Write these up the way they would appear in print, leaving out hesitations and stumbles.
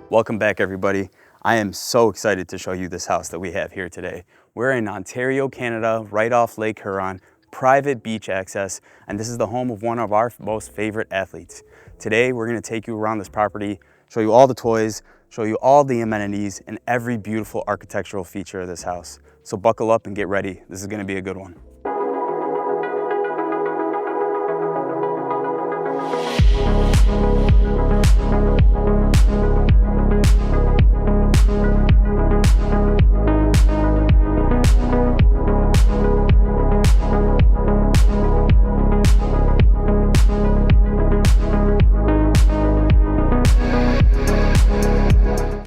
Welcome back, everybody. I am so excited to show you this house that we have here today. We're in Ontario, Canada, right off Lake Huron, private beach access, and this is the home of one of our most favorite athletes. Today, we're gonna take you around this property, show you all the toys, show you all the amenities, and every beautiful architectural feature of this house. So buckle up and get ready. This is gonna be a good one.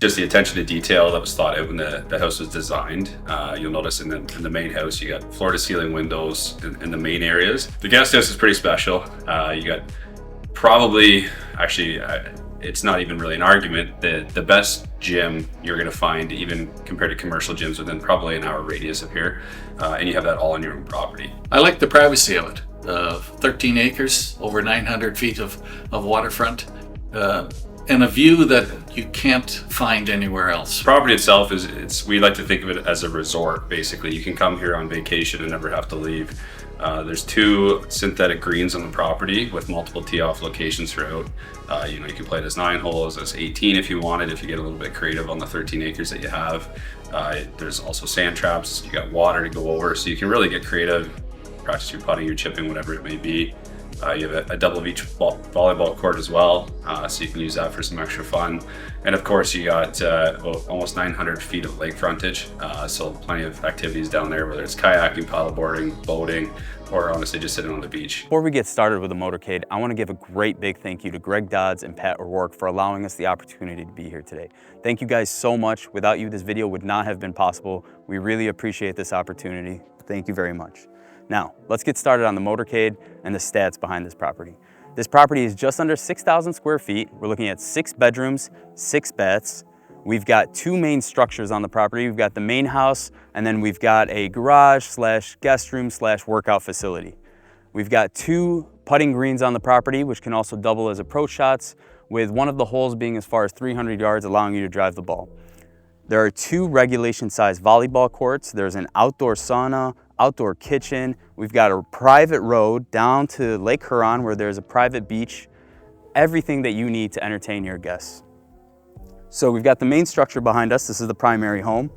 Just the attention to detail that was thought out when the house was designed. You'll notice in the main house, you got floor to ceiling windows in the main areas. The guest house is pretty special. You got probably, actually, it's not even really an argument, the best gym you're gonna find, even compared to commercial gyms, within probably an hour radius of here. And you have that all on your own property. I like the privacy of it. 13 acres, over 900 feet of waterfront, and a view that you can't find anywhere else. The property itself we like to think of it as a resort, basically. You can come here on vacation and never have to leave. There's 2 synthetic greens on the property with multiple tee-off locations throughout. You can play it as 9 holes, as 18 if you wanted, if you get a little bit creative on the 13 acres that you have. There's also sand traps, you got water to go over, so you can really get creative, practice your putting, your chipping, whatever it may be. You have a double beach volleyball court as well, so you can use that for some extra fun. And of course, you got almost 900 feet of lake frontage, so plenty of activities down there, whether it's kayaking, paddleboarding, boating, or honestly just sitting on the beach. Before we get started with the Motorcade, I want to give a great big thank you to Greg Dodds and Pat O'Rourke for allowing us the opportunity to be here today. Thank you guys so much. Without you, this video would not have been possible. We really appreciate this opportunity. Thank you very much. Now, let's get started on the Motorcade and the stats behind this property. This property is just under 6,000 square feet. We're looking at 6 bedrooms, 6 baths. We've got 2 main structures on the property. We've got the main house, and then we've got a garage / guest room / workout facility. We've got 2 putting greens on the property, which can also double as approach shots, with one of the holes being as far as 300 yards, allowing you to drive the ball. There are 2 regulation size volleyball courts. There's an outdoor sauna, outdoor kitchen. We've got a private road down to Lake Huron where there's a private beach. Everything that you need to entertain your guests. So we've got the main structure behind us. This is the primary home.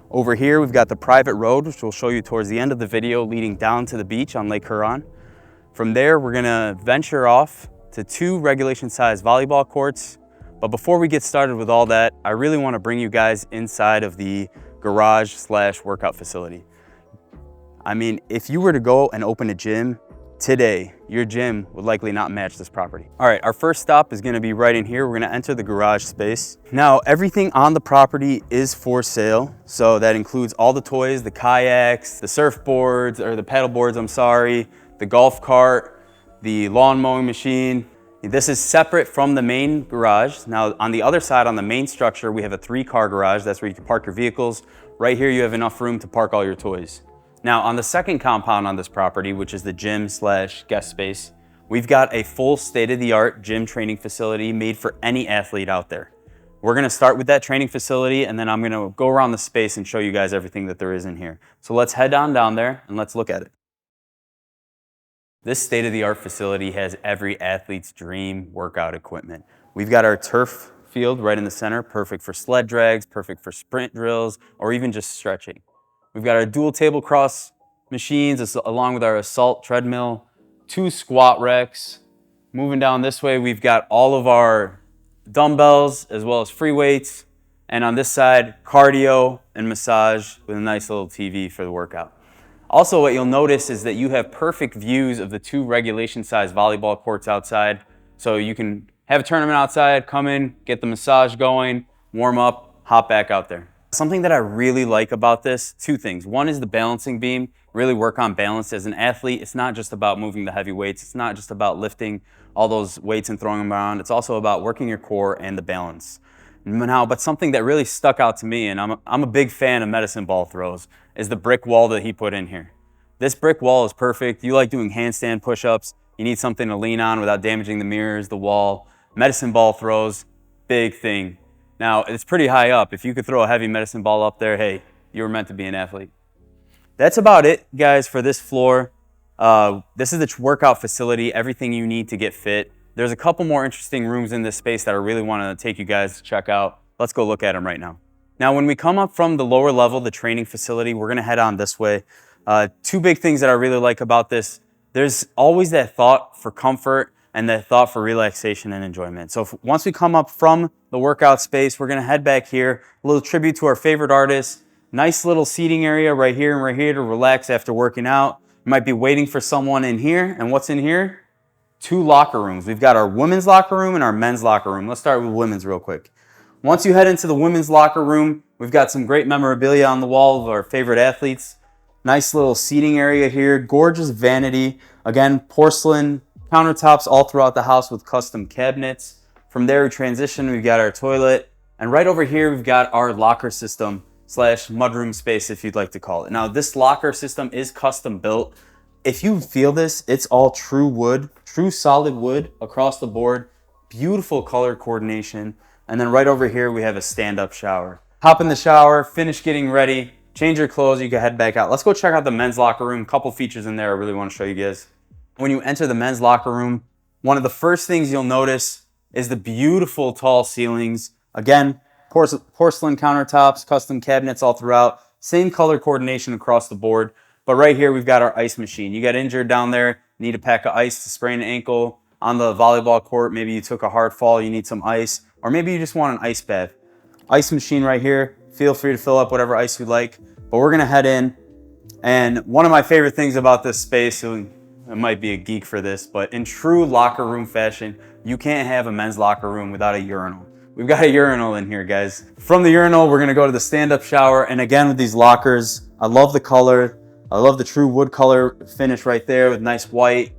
Over here, we've got the private road, which we'll show you towards the end of the video, leading down to the beach on Lake Huron. From there, we're gonna venture off to 2 regulation size volleyball courts. But before we get started with all that, I really wanna bring you guys inside of the garage / workout facility. I mean, if you were to go and open a gym today, your gym would likely not match this property. All right, our first stop is gonna be right in here. We're gonna enter the garage space. Now, everything on the property is for sale. So that includes all the toys, the kayaks, the surfboards, or the paddle boards, I'm sorry, the golf cart, the lawn mowing machine. This is separate from the main garage. Now, on the other side, on the main structure, we have a 3-car garage. That's where you can park your vehicles. Right here, you have enough room to park all your toys. Now, on the second compound on this property, which is the gym / guest space, we've got a full state-of-the-art gym training facility made for any athlete out there. We're gonna start with that training facility, and then I'm gonna go around the space and show you guys everything that there is in here. So let's head on down there and let's look at it. This state-of-the-art facility has every athlete's dream workout equipment. We've got our turf field right in the center, perfect for sled drags, perfect for sprint drills, or even just stretching. We've got our dual table cross machines along with our assault treadmill, 2 squat racks. Moving down this way, we've got all of our dumbbells as well as free weights. And on this side, cardio and massage with a nice little TV for the workout. Also, what you'll notice is that you have perfect views of the 2 regulation size volleyball courts outside. So you can have a tournament outside, come in, get the massage going, warm up, hop back out there. Something that I really like about this, 2 things. One is the balancing beam, really work on balance. As an athlete, it's not just about moving the heavy weights. It's not just about lifting all those weights and throwing them around. It's also about working your core and the balance. Now, but something that really stuck out to me, and I'm a big fan of medicine ball throws, is the brick wall that he put in here. This brick wall is perfect. You like doing handstand push-ups, you need something to lean on without damaging the mirrors, the wall. Medicine ball throws, big thing. Now, it's pretty high up. If you could throw a heavy medicine ball up there, hey, you were meant to be an athlete. That's about it, guys, for this floor. This is the workout facility, everything you need to get fit. There's a couple more interesting rooms in this space that I really want to take you guys to check out. Let's go look at them right now. Now, when we come up from the lower level, the training facility, we're gonna head on this way. Two big things that I really like about this. There's always that thought for comfort and that thought for relaxation and enjoyment. So once we come up from the workout space, we're gonna head back here, a little tribute to our favorite artists. Nice little seating area right here and right here to relax after working out. You might be waiting for someone in here, and what's in here? 2 locker rooms. We've got our women's locker room and our men's locker room. Let's start with women's real quick. Once you head into the women's locker room, we've got some great memorabilia on the wall of our favorite athletes. Nice little seating area here, gorgeous vanity. Again, porcelain countertops all throughout the house with custom cabinets. From there, we transition, we've got our toilet. And right over here, we've got our locker system / mudroom space, if you'd like to call it. Now, this locker system is custom built. If you feel this, it's all true wood, true solid wood across the board. Beautiful color coordination. And then right over here, we have a stand-up shower. Hop in the shower, finish getting ready, change your clothes, you can head back out. Let's go check out the men's locker room. Couple features in there I really want to show you guys. When you enter the men's locker room, one of the first things you'll notice is the beautiful tall ceilings. Again, porcelain countertops, custom cabinets all throughout, same color coordination across the board. But right here, we've got our ice machine. You got injured down there, need a pack of ice to sprain an ankle. On the volleyball court, maybe you took a hard fall, you need some ice, or maybe you just want an ice bath. Ice machine right here. Feel free to fill up whatever ice you like. But we're gonna head in. And one of my favorite things about this space, I might be a geek for this, but in true locker room fashion, you can't have a men's locker room without a urinal. We've got a urinal in here, guys. From the urinal, we're gonna go to the stand-up shower. And again, with these lockers, I love the color. I love the true wood color finish right there with nice white.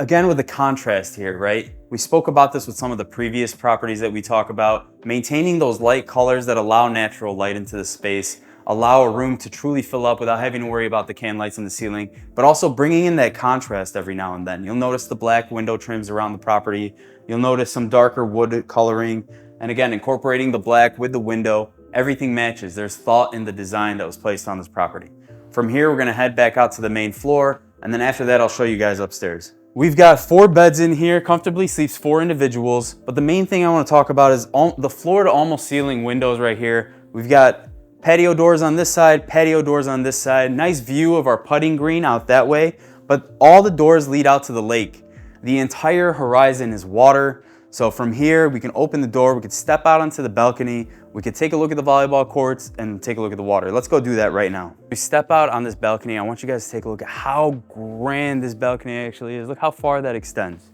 Again, with the contrast here, right? We spoke about this with some of the previous properties that we talk about. Maintaining those light colors that allow natural light into the space, allow a room to truly fill up without having to worry about the can lights in the ceiling, but also bringing in that contrast every now and then. You'll notice the black window trims around the property. You'll notice some darker wood coloring. And again, incorporating the black with the window, everything matches. There's thought in the design that was placed on this property. From here, we're gonna head back out to the main floor. And then after that, I'll show you guys upstairs. We've got 4 beds in here, comfortably sleeps 4 individuals. But the main thing I want to talk about is the floor to almost ceiling windows right here. We've got patio doors on this side, patio doors on this side. Nice view of our putting green out that way. But all the doors lead out to the lake. The entire horizon is water. So from here, we can open the door, we could step out onto the balcony, we could take a look at the volleyball courts and take a look at the water. Let's go do that right now. We step out on this balcony. I want you guys to take a look at how grand this balcony actually is. Look how far that extends.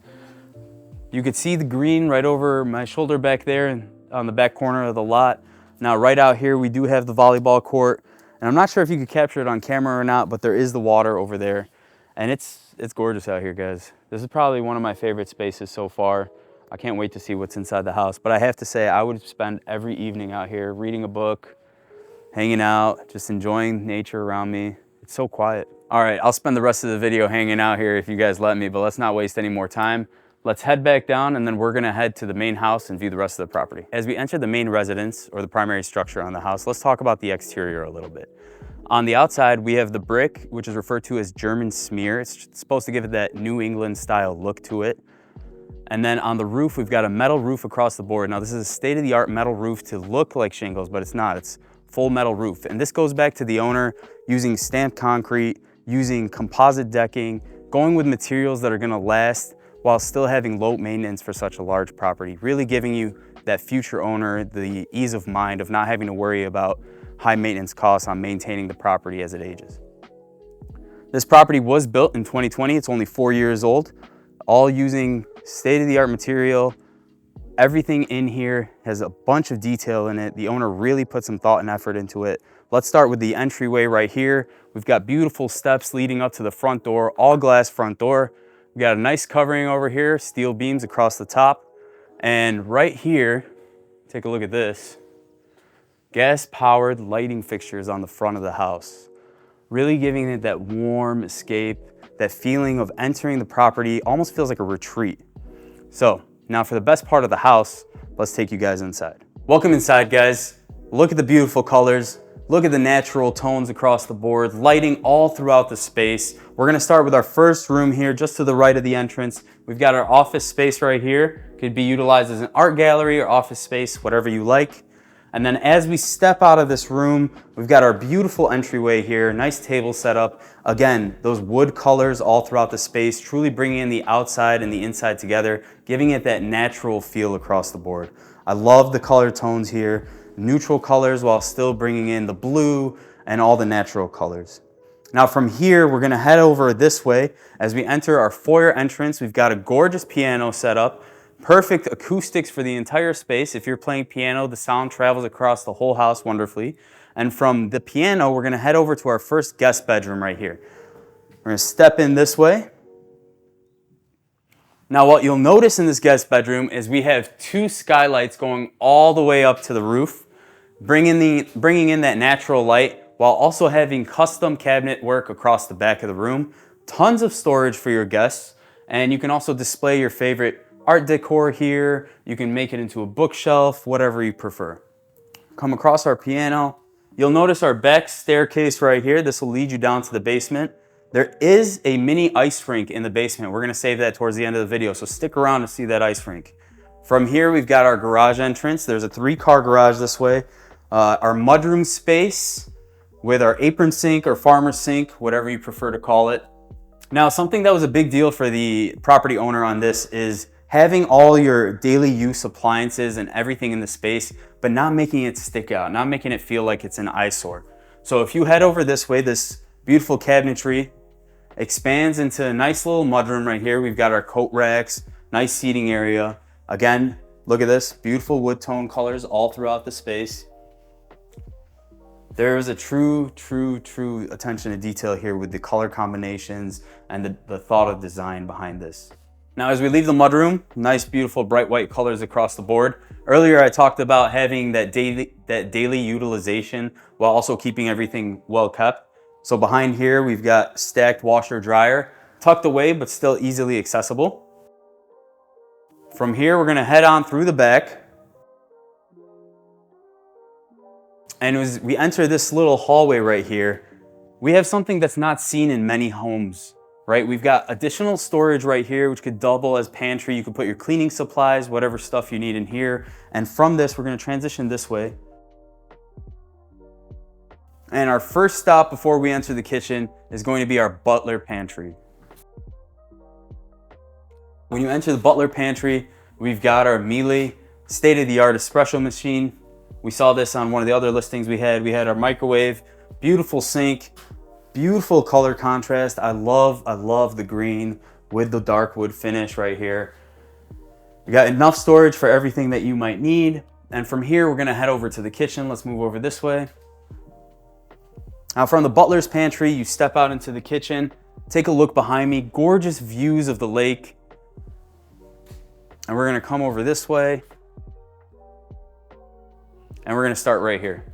You could see the green right over my shoulder back there and on the back corner of the lot. Now right out here, we do have the volleyball court. And I'm not sure if you could capture it on camera or not, but there is the water over there. And it's gorgeous out here, guys. This is probably one of my favorite spaces so far. I can't wait to see what's inside the house. But I have to say, I would spend every evening out here reading a book, hanging out, just enjoying nature around me. It's so quiet. All right, I'll spend the rest of the video hanging out here if you guys let me, but let's not waste any more time. Let's head back down and then we're gonna head to the main house and view the rest of the property. As we enter the main residence or the primary structure on the house, let's talk about the exterior a little bit. On the outside, we have the brick, which is referred to as German smear. It's supposed to give it that New England style look to it. And then on the roof, we've got a metal roof across the board. Now this is a state-of-the-art metal roof to look like shingles, but it's not. It's full metal roof. And this goes back to the owner using stamped concrete, using composite decking, going with materials that are gonna last while still having low maintenance for such a large property, really giving you that future owner the ease of mind of not having to worry about high maintenance costs on maintaining the property as it ages. This property was built in 2020. It's only 4 years old, all using state-of-the-art material. Everything in here has a bunch of detail in it. The owner really put some thought and effort into it. Let's start with the entryway right here. We've got beautiful steps leading up to the front door, all glass front door. We got a nice covering over here, steel beams across the top. And right here, take a look at this. Gas-powered lighting fixtures on the front of the house. Really giving it that warm escape, that feeling of entering the property, almost feels like a retreat. So now for the best part of the house, let's take you guys inside. Welcome inside, guys. Look at the beautiful colors. Look at the natural tones across the board, lighting all throughout the space. We're gonna start with our first room here, just to the right of the entrance. We've got our office space right here. Could be utilized as an art gallery or office space, whatever you like. And then as we step out of this room, we've got our beautiful entryway here, nice table set up. Again, those wood colors all throughout the space, truly bringing in the outside and the inside together, giving it that natural feel across the board. I love the color tones here, neutral colors while still bringing in the blue and all the natural colors. Now from here, we're gonna head over this way. As we enter our foyer entrance, we've got a gorgeous piano set up. Perfect acoustics for the entire space. If you're playing piano, the sound travels across the whole house wonderfully. And from the piano, we're gonna head over to our first guest bedroom right here. We're gonna step in this way. Now what you'll notice in this guest bedroom is we have two skylights going all the way up to the roof, bringing in that natural light while also having custom cabinet work across the back of the room. Tons of storage for your guests, and you can also display your favorite art decor here. You can make it into a bookshelf, whatever you prefer. Come across our piano. You'll notice our back staircase right here. This will lead you down to the basement. There is a mini ice rink in the basement. We're gonna save that towards the end of the video, so stick around to see that ice rink. From here, we've got our garage entrance. There's a 3-car garage this way. Our mudroom space with our apron sink or farmer sink, whatever you prefer to call it. Now, something that was a big deal for the property owner on this is having all your daily use appliances and everything in the space, but not making it stick out, not making it feel like it's an eyesore. So if you head over this way, this beautiful cabinetry expands into a nice little mudroom right here. We've got our coat racks, nice seating area. Again, look at this, beautiful wood tone colors all throughout the space. There is a true attention to detail here with the color combinations and the thought of design behind this. Now, as we leave the mudroom, nice, beautiful, bright white colors across the board. Earlier, I talked about having that daily utilization while also keeping everything well kept. So behind here, we've got stacked washer dryer, tucked away, but still easily accessible. From here, we're gonna head on through the back. And as we enter this little hallway right here, we have something that's not seen in many homes. Right, we've got additional storage right here, which could double as pantry. You can put your cleaning supplies, whatever stuff you need in here. And from this, we're gonna transition this way. And our first stop before we enter the kitchen is going to be our butler pantry. When you enter the butler pantry, we've got our Miele state-of-the-art espresso machine. We saw this on one of the other listings we had. We had our microwave, beautiful sink, beautiful color contrast. I love the green with the dark wood finish right here. We got enough storage for everything that you might need. And from here, we're gonna head over to the kitchen. Let's move over this way. Now from the butler's pantry, you step out into the kitchen. Take a look behind me, gorgeous views of the lake. And we're gonna come over this way. And we're gonna start right here.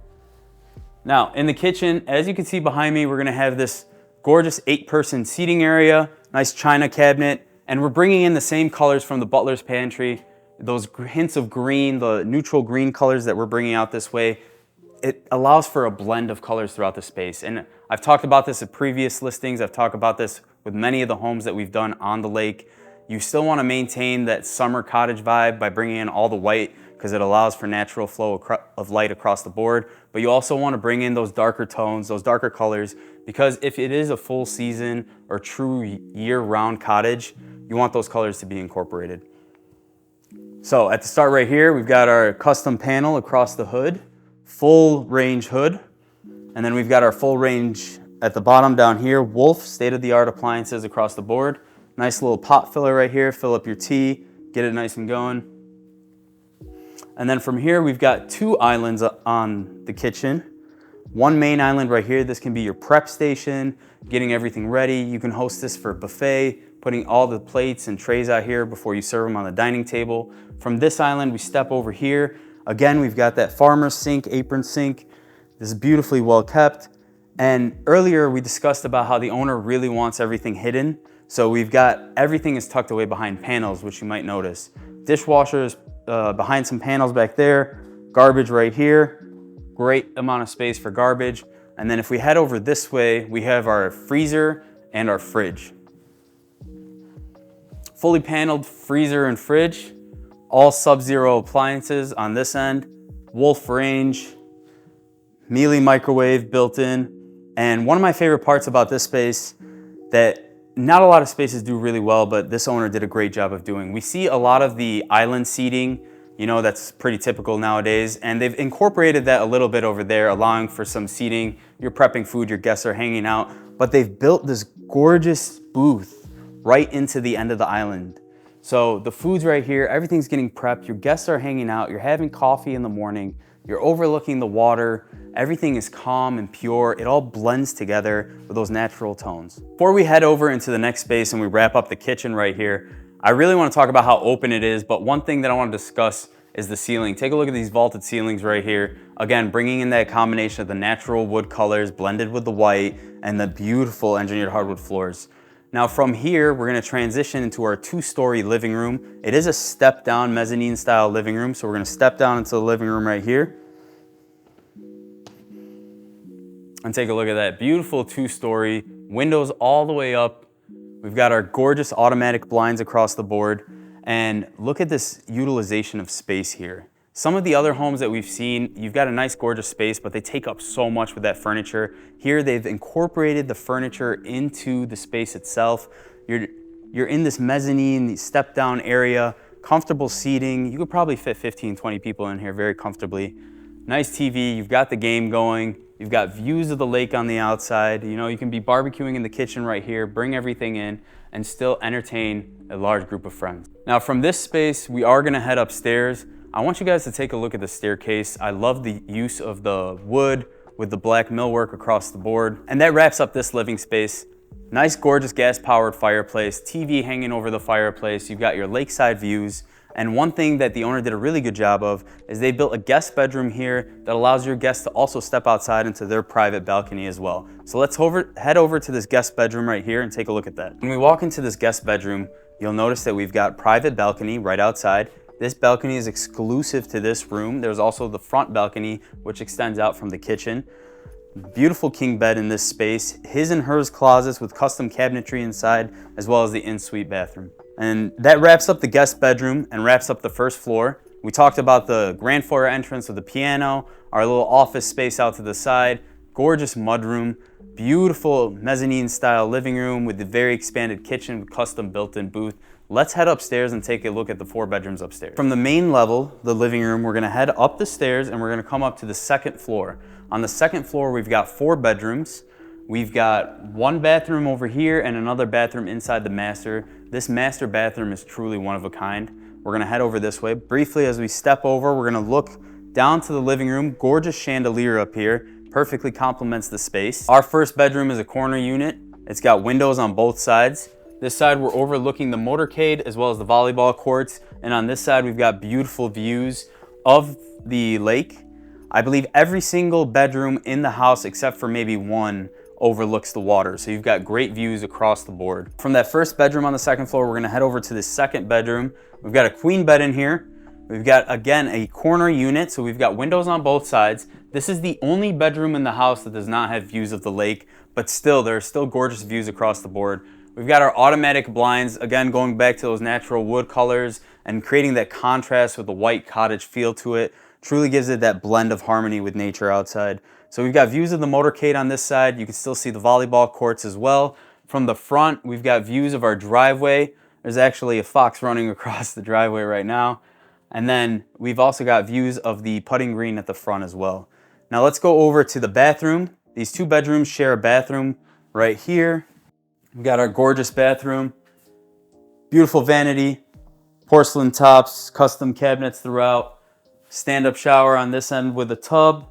Now, in the kitchen, as you can see behind me, we're gonna have this gorgeous 8-person seating area, nice china cabinet, and we're bringing in the same colors from the butler's pantry, those hints of green, the neutral green colors that we're bringing out this way. It allows for a blend of colors throughout the space. And I've talked about this in previous listings. I've talked about this with many of the homes that we've done on the lake. You still wanna maintain that summer cottage vibe by bringing in all the white, because it allows for natural flow of light across the board. But you also want to bring in those darker tones, those darker colors, because if it is a full season or true year-round cottage, you want those colors to be incorporated. So at the start right here, we've got our custom panel across the hood, full range hood. And then we've got our full range at the bottom down here, Wolf state-of-the-art appliances across the board. Nice little pot filler right here, fill up your tea, get it nice and going. And then from here, we've got 2 islands on the kitchen. One main island right here. This can be your prep station, getting everything ready. You can host this for a buffet, putting all the plates and trays out here before you serve them on the dining table. From this island, we step over here. Again, we've got that farmer's sink, apron sink. This is beautifully well kept. And earlier we discussed about how the owner really wants everything hidden. So we've got everything is tucked away behind panels, which you might notice. Dishwashers behind some panels back there. Garbage right here, great amount of space for garbage. And then if we head over this way, we have our freezer and our fridge. Fully paneled freezer and fridge, all Sub-Zero appliances on this end, Wolf range, Mealy microwave built in. And one of my favorite parts about this space that not a lot of spaces do really well, but this owner did a great job of doing. We see a lot of the island seating, you know, that's pretty typical nowadays, and they've incorporated that a little bit over there, allowing for some seating. You're prepping food, your guests are hanging out, but they've built this gorgeous booth right into the end of the island. So the food's right here, everything's getting prepped, your guests are hanging out, you're having coffee in the morning, you're overlooking the water, everything is calm and pure, it all blends together with those natural tones. Before we head over into the next space and we wrap up the kitchen right here, I really want to talk about how open it is, but one thing that I want to discuss is the ceiling. Take a look at these vaulted ceilings right here. Again, bringing in that combination of the natural wood colors blended with the white and the beautiful engineered hardwood floors. Now from here, we're going to transition into our 2-story living room. It is a step down mezzanine style living room, so we're going to step down into the living room right here. And take a look at that beautiful 2-story, windows all the way up. We've got our gorgeous automatic blinds across the board, and look at this utilization of space here. Some of the other homes that we've seen, you've got a nice gorgeous space, but they take up so much with that furniture. Here they've incorporated the furniture into the space itself. You're in this mezzanine, step down area, comfortable seating. You could probably fit 15, 20 people in here very comfortably. Nice TV, you've got the game going. You've got views of the lake on the outside. You know, you can be barbecuing in the kitchen right here, bring everything in, and still entertain a large group of friends. Now from this space, we are gonna head upstairs. I want you guys to take a look at the staircase. I love the use of the wood with the black millwork across the board. And that wraps up this living space. Nice, gorgeous gas-powered fireplace, TV hanging over the fireplace. You've got your lakeside views. And one thing that the owner did a really good job of is they built a guest bedroom here that allows your guests to also step outside into their private balcony as well. So let's head over to this guest bedroom right here and take a look at that. When we walk into this guest bedroom, you'll notice that we've got private balcony right outside. This balcony is exclusive to this room. There's also the front balcony, which extends out from the kitchen. Beautiful king bed in this space. His and hers closets with custom cabinetry inside, as well as the in-suite bathroom. And that wraps up the guest bedroom and wraps up the first floor. We talked about the grand foyer entrance with the piano, our little office space out to the side, gorgeous mudroom, beautiful mezzanine style living room with the very expanded kitchen with custom built-in booth. Let's head upstairs and take a look at the 4 bedrooms upstairs. From the main level, the living room, we're gonna head up the stairs and we're gonna come up to the second floor. On the second floor, we've got 4 bedrooms. We've got 1 bathroom over here and another bathroom inside the master. This master bathroom is truly one of a kind. We're gonna head over this way. Briefly, as we step over, we're gonna look down to the living room. Gorgeous chandelier up here, perfectly complements the space. Our first bedroom is a corner unit. It's got windows on both sides. This side, we're overlooking the Motorcade as well as the volleyball courts. And on this side, we've got beautiful views of the lake. I believe every single bedroom in the house, except for maybe 1, overlooks the water. So you've got great views across the board. From that first bedroom on the second floor, we're gonna head over to the second bedroom. We've got a queen bed in here. We've got, again, a corner unit. So we've got windows on both sides. This is the only bedroom in the house that does not have views of the lake, but still, there are still gorgeous views across the board. We've got our automatic blinds, again, going back to those natural wood colors and creating that contrast with the white cottage feel to it. Truly gives it that blend of harmony with nature outside. So we've got views of the Motorcade on this side. You can still see the volleyball courts as well. From the front, we've got views of our driveway. There's actually a fox running across the driveway right now. And then we've also got views of the putting green at the front as well. Now let's go over to the bathroom. These 2 bedrooms share a bathroom right here. We've got our gorgeous bathroom, beautiful vanity, porcelain tops, custom cabinets throughout, stand-up shower on this end with a tub,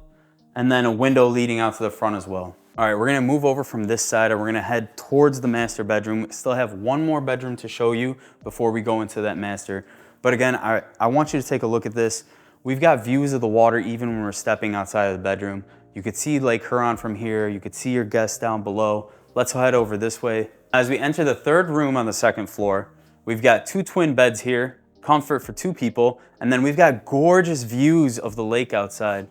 and then a window leading out to the front as well. All right, we're gonna move over from this side and we're gonna head towards the master bedroom. We still have 1 more bedroom to show you before we go into that master. But again, I want you to take a look at this. We've got views of the water even when we're stepping outside of the bedroom. You could see Lake Huron from here. You could see your guests down below. Let's head over this way. As we enter the 3rd room on the 2nd floor, we've got 2 twin beds here. comfort for 2 people. And then we've got gorgeous views of the lake outside.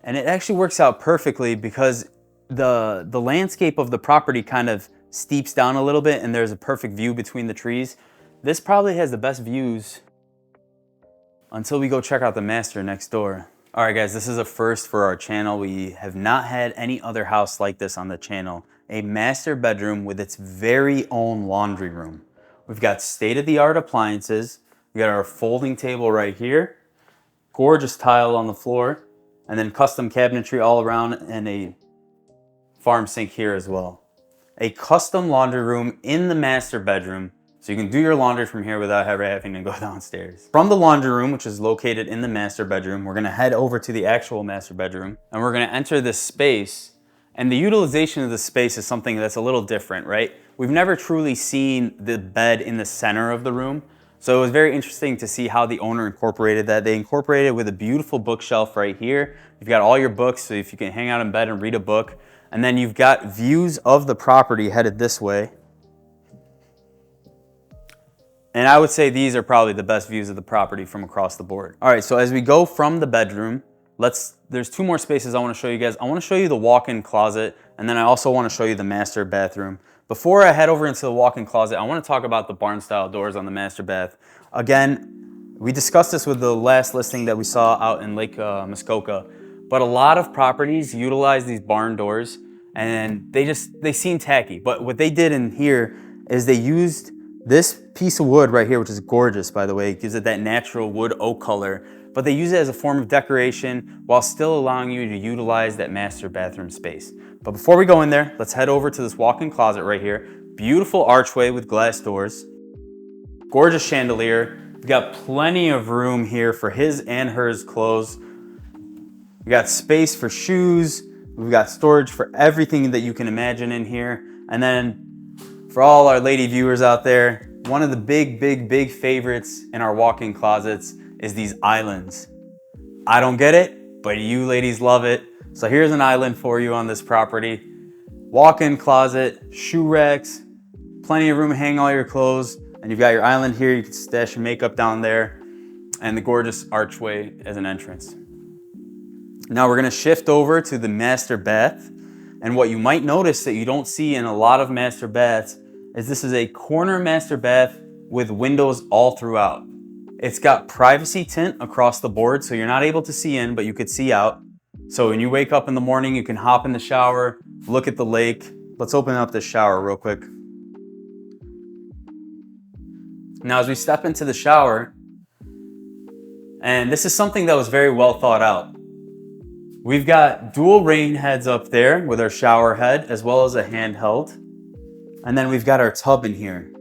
And it actually works out perfectly because the landscape of the property kind of steeps down a little bit and there's a perfect view between the trees. This probably has the best views until we go check out the master next door. All right guys, this is a first for our channel. We have not had any other house like this on the channel. A master bedroom with its very own laundry room. We've got state-of-the-art appliances. We got our folding table right here. Gorgeous tile on the floor. And then custom cabinetry all around and a farm sink here as well. A custom laundry room in the master bedroom, so you can do your laundry from here without ever having to go downstairs. From the laundry room, which is located in the master bedroom, we're gonna head over to the actual master bedroom and we're gonna enter this space. And the utilization of the space is something that's a little different, right? We've never truly seen the bed in the center of the room. So it was very interesting to see how the owner incorporated that. They incorporated it with a beautiful bookshelf right here. You've got all your books, so if you can hang out in bed and read a book. And then you've got views of the property headed this way. And I would say these are probably the best views of the property from across the board. All right, so as we go from the bedroom, there's 2 more spaces I wanna show you guys. I wanna show you the walk-in closet, and then I also wanna show you the master bathroom. Before I head over into the walk-in closet, I wanna talk about the barn-style doors on the master bath. Again, we discussed this with the last listing that we saw out in Lake Muskoka, but a lot of properties utilize these barn doors, and they seem tacky. But what they did in here is they used this piece of wood right here, which is gorgeous, by the way. It gives it that natural wood oak color, but they use it as a form of decoration while still allowing you to utilize that master bathroom space. But before we go in there, let's head over to this walk-in closet right here. Beautiful archway with glass doors. Gorgeous chandelier. We've got plenty of room here for his and hers clothes. We got space for shoes. We've got storage for everything that you can imagine in here. And then for all our lady viewers out there, one of the big favorites in our walk-in closets is these islands. I don't get it, but you ladies love it. So here's an island for you on this property. Walk-in closet, shoe racks, plenty of room to hang all your clothes, and you've got your island here. You can stash your makeup down there, and the gorgeous archway as an entrance. Now we're gonna shift over to the master bath, and what you might notice that you don't see in a lot of master baths is this is a corner master bath with windows all throughout. It's got privacy tint across the board, so you're not able to see in, but you could see out. So when you wake up in the morning, you can hop in the shower, look at the lake. Let's open up this shower real quick. Now, as we step into the shower, and this is something that was very well thought out. We've got dual rain heads up there with our shower head, as well as a handheld. And then we've got our tub in here.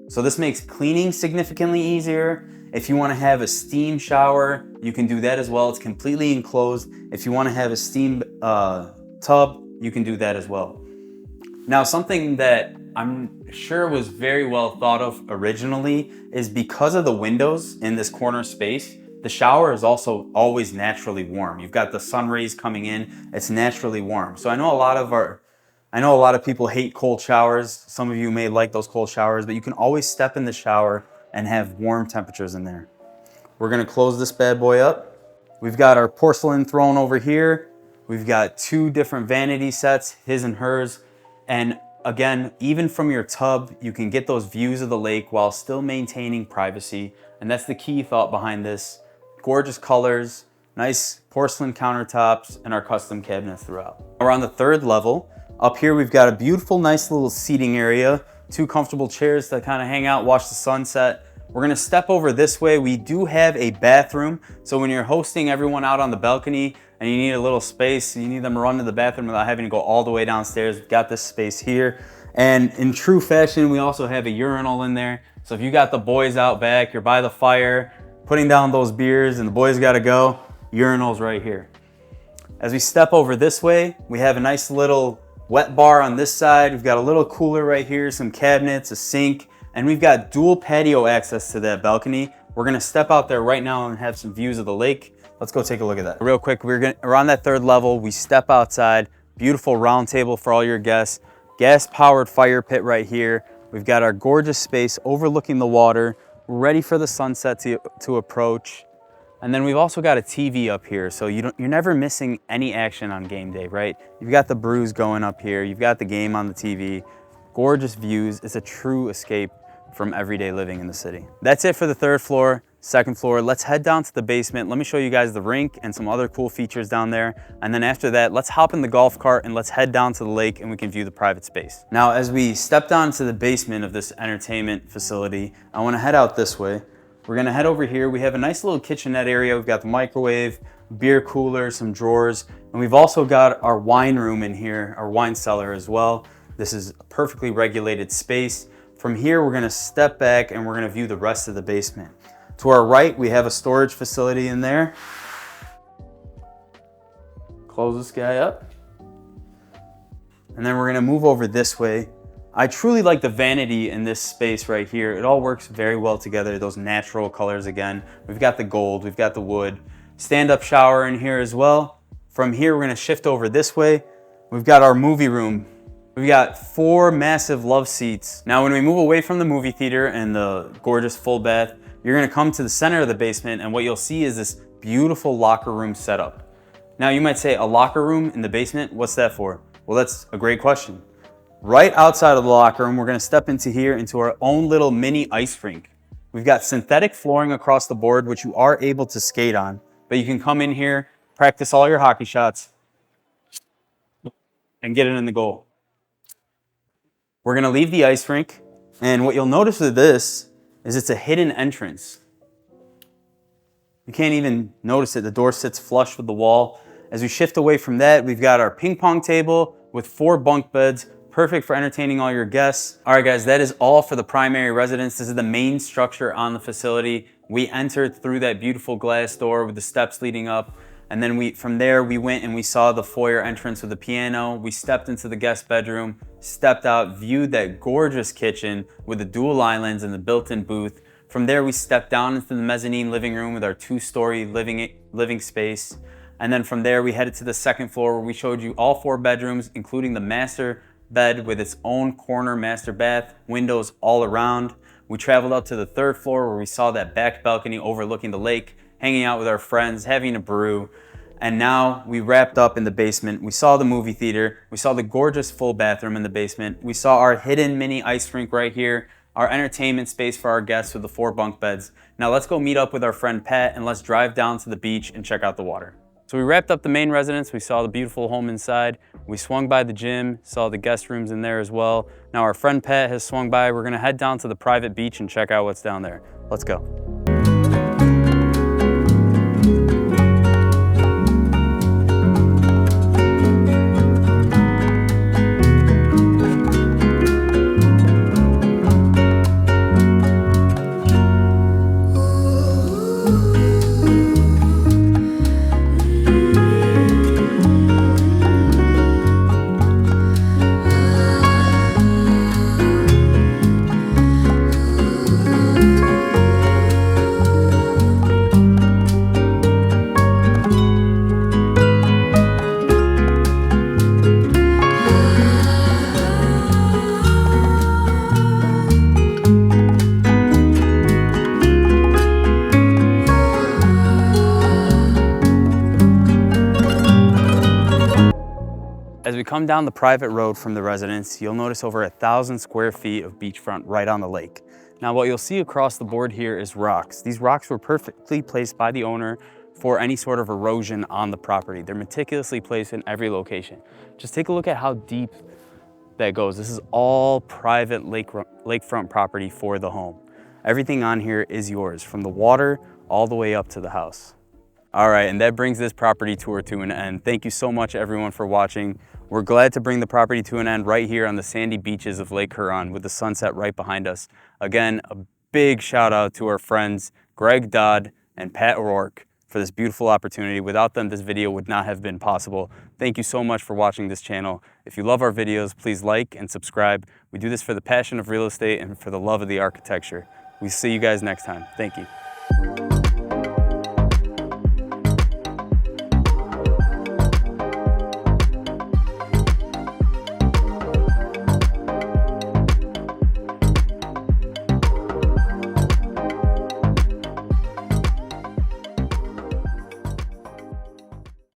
So this makes cleaning significantly easier. If you want to have a steam shower, you can do that as well. It's completely enclosed. If you want to have a steam tub, you can do that as well. Now, something that I'm sure was very well thought of originally is because of the windows in this corner space, the shower is also always naturally warm. You've got the sun rays coming in, it's naturally warm. So I know a lot of people hate cold showers. Some of you may like those cold showers, but you can always step in the shower and have warm temperatures in there. We're gonna close this bad boy up. We've got our porcelain throne over here. We've got 2 different vanity sets, his and hers. And again, even from your tub, you can get those views of the lake while still maintaining privacy. And that's the key thought behind this. Gorgeous colors, nice porcelain countertops, and our custom cabinets throughout. We're on the 3rd level. Up here, we've got a beautiful, nice little seating area, 2 comfortable chairs to kind of hang out, watch the sunset. We're gonna step over this way. We do have a bathroom. So when you're hosting everyone out on the balcony and you need a little space, you need them to run to the bathroom without having to go all the way downstairs, we've got this space here. And in true fashion, we also have a urinal in there. So if you got the boys out back, you're by the fire, putting down those beers and the boys gotta go, urinal's right here. As we step over this way, we have a nice little wet bar on this side. We've got a little cooler right here, some cabinets, a sink, and we've got dual patio access to that balcony. We're gonna step out there right now and have some views of the lake. Let's go take a look at that. Real quick, we're on that 3rd level. We step outside, beautiful round table for all your guests, gas-powered fire pit right here. We've got our gorgeous space overlooking the water. We're ready for the sunset to approach. And then we've also got a TV up here, so you're never missing any action on game day, right? You've got the brews going up here, you've got the game on the TV, gorgeous views. It's a true escape from everyday living in the city. That's it for the third floor. Second floor, let's head down to the basement. Let me show you guys the rink and some other cool features down there. And then after that, let's hop in the golf cart and let's head down to the lake and we can view the private space. Now, as we step down to the basement of this entertainment facility, I wanna head out this way. We're gonna head over here. We have a nice little kitchenette area. We've got the microwave, beer cooler, some drawers, and we've also got our wine room in here, our wine cellar as well. This is a perfectly regulated space. From here, we're gonna step back and we're gonna view the rest of the basement. To our right, we have a storage facility in there. Close this guy up. And then we're gonna move over this way. I truly like the vanity in this space right here. It all works very well together, those natural colors again. We've got the gold, we've got the wood. Stand-up shower in here as well. From here, we're gonna shift over this way. We've got our movie room. We've got 4 massive love seats. Now, when we move away from the movie theater and the gorgeous full bath, you're gonna come to the center of the basement and what you'll see is this beautiful locker room setup. Now you might say, a locker room in the basement, what's that for? Well, that's a great question. Right outside of the locker room, we're gonna step into here, into our own little mini ice rink. We've got synthetic flooring across the board, which you are able to skate on, but you can come in here, practice all your hockey shots, and get it in the goal. We're gonna leave the ice rink, and what you'll notice with this is it's a hidden entrance. You can't even notice it. The door sits flush with the wall. As we shift away from that, we've got our ping pong table with 4 bunk beds, perfect for entertaining all your guests. All right, guys, that is all for the primary residence. This is the main structure on the facility. We entered through that beautiful glass door with the steps leading up. And then from there, we went and we saw the foyer entrance with the piano. We stepped into the guest bedroom, stepped out, viewed that gorgeous kitchen with the dual islands and the built-in booth. From there, we stepped down into the mezzanine living room with our 2-story living space. And then from there, we headed to the second floor where we showed you all 4 bedrooms, including the master bed with its own corner master bath, windows all around. We traveled up to the 3rd floor where we saw that back balcony overlooking the lake, hanging out with our friends, having a brew. And now we wrapped up in the basement. We saw the movie theater. We saw the gorgeous full bathroom in the basement. We saw our hidden mini ice rink right here, our entertainment space for our guests with the 4 bunk beds. Now let's go meet up with our friend Pat and let's drive down to the beach and check out the water. So we wrapped up the main residence. We saw the beautiful home inside. We swung by the gym, saw the guest rooms in there as well. Now our friend Pat has swung by. We're gonna head down to the private beach and check out what's down there. Let's go. As we come down the private road from the residence, you'll notice over 1,000 square feet of beachfront right on the lake. Now what you'll see across the board here is rocks. These rocks were perfectly placed by the owner for any sort of erosion on the property. They're meticulously placed in every location. Just take a look at how deep that goes. This is all private lakefront property for the home. Everything on here is yours, from the water all the way up to the house. All right, and that brings this property tour to an end. Thank you so much everyone for watching. We're glad to bring the property to an end right here on the sandy beaches of Lake Huron with the sunset right behind us. Again, a big shout out to our friends Greg Dodd and Pat O'Rourke for this beautiful opportunity. Without them, this video would not have been possible. Thank you so much for watching this channel. If you love our videos, please like and subscribe. We do this for the passion of real estate and for the love of the architecture. We see you guys next time. Thank you.